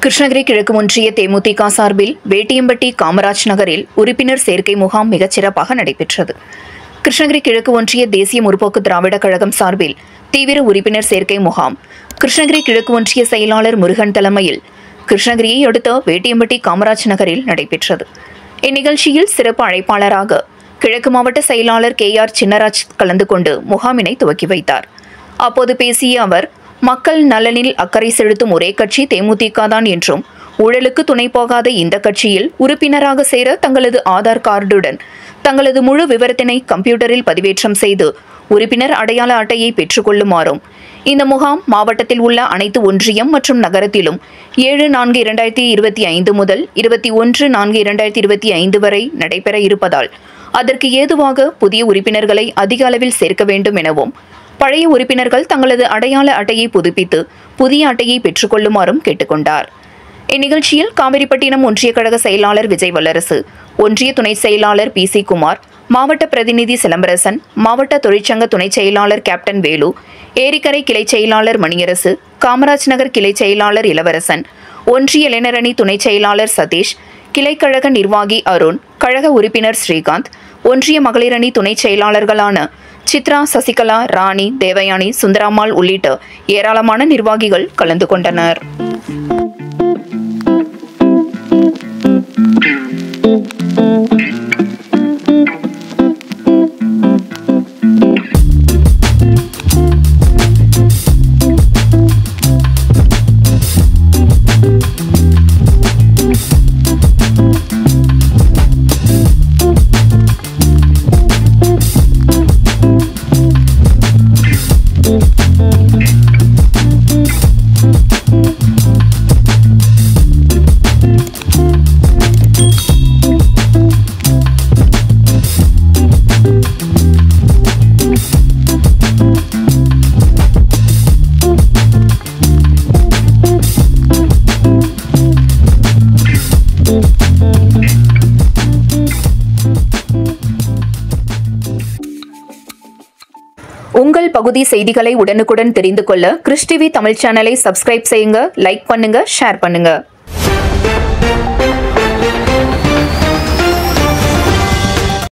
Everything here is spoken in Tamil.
கிருஷ்ணகிரி கிழக்கு ஒன்றிய தேமுதிக சார்பில் வேட்டியம்பட்டி காமராஜ் நகரில் உறுப்பினர் சேர்க்கை முகாம் மிகச்சிறப்பாக நடைபெற்றது. கிருஷ்ணகிரி கிழக்கு ஒன்றிய தேசிய முற்போக்கு திராவிட கழகம் சார்பில் தீவிர உறுப்பினர் சேர்க்கை முகாம் கிருஷ்ணகிரி கிழக்கு ஒன்றிய செயலாளர் முருகன் தலைமையில் கிருஷ்ணகிரியை அடுத்த வேட்டியம்பட்டி காமராஜ் நகரில் நடைபெற்றது. இந்நிகழ்ச்சியில் சிறப்பு அழைப்பாளராக கிழக்கு மாவட்ட செயலாளர் KR சின்னராஜ் கலந்து கொண்டு முகாமினை துவக்கி வைத்தார். அப்போது பேசிய அவர், மக்கள் நலனில் அக்கறை செலுத்தும் ஒரே கட்சி தேமுதிக தான் என்றும், ஊழலுக்கு துணை போகாத இந்த கட்சியில் உறுப்பினராக சேர தங்களது ஆதார் கார்டுடன் தங்களது முழு விவரத்தினை கம்ப்யூட்டரில் பதிவேற்றம் செய்து உறுப்பினர் அடையாள அட்டையை பெற்றுக் கொள்ளுமாறும், இந்த முகாம் மாவட்டத்தில் உள்ள அனைத்து ஒன்றியம் மற்றும் நகரத்திலும் 7/4/2025 முதல் 21/4/2025 வரை நடைபெற இருப்பதால் அதற்கு ஏதுவாக புதிய உறுப்பினர்களை அதிக அளவில் சேர்க்க வேண்டும் எனவும், பழைய உறுப்பினர்கள் தங்களது அடையாள அட்டையை புதுப்பித்து புதிய அட்டையை பெற்றுக் கொள்ளுமாறும் கேட்டுக்கொண்டார். இந்நிகழ்ச்சியில் காவிரிப்பட்டினம் ஒன்றிய கழக செயலாளர் விஜய் வல்லரசு, ஒன்றிய துணை செயலாளர் PC குமார், மாவட்ட பிரதிநிதி சிலம்பரசன், மாவட்ட தொழிற்சங்க துணை செயலாளர் கேப்டன் வேலு, ஏரிக்கரை கிளை செயலாளர் மணியரசு, காமராஜ் நகர் கிளை செயலாளர் இளவரசன், ஒன்றிய இளைஞரணி துணை செயலாளர் சதீஷ், கிளைக்கழக நிர்வாகி அருண், கழக உறுப்பினர் ஸ்ரீகாந்த், ஒன்றிய மகளிரணி துணை செயலாளர்களான சித்ரா, சசிகலா, ராணி, தேவயானி, சுந்தராம்மாள் உள்ளிட்ட ஏராளமான நிர்வாகிகள் கலந்து கொண்டனர். உங்கள் பகுதி செய்திகளை உடனுக்குடன் தெரிந்து கொள்ள கிறிஸ் டிவி தமிழ் சேனலை சப்ஸ்கிரைப் செய்யுங்க, லைக் பண்ணுங்க, ஷேர் பண்ணுங்க.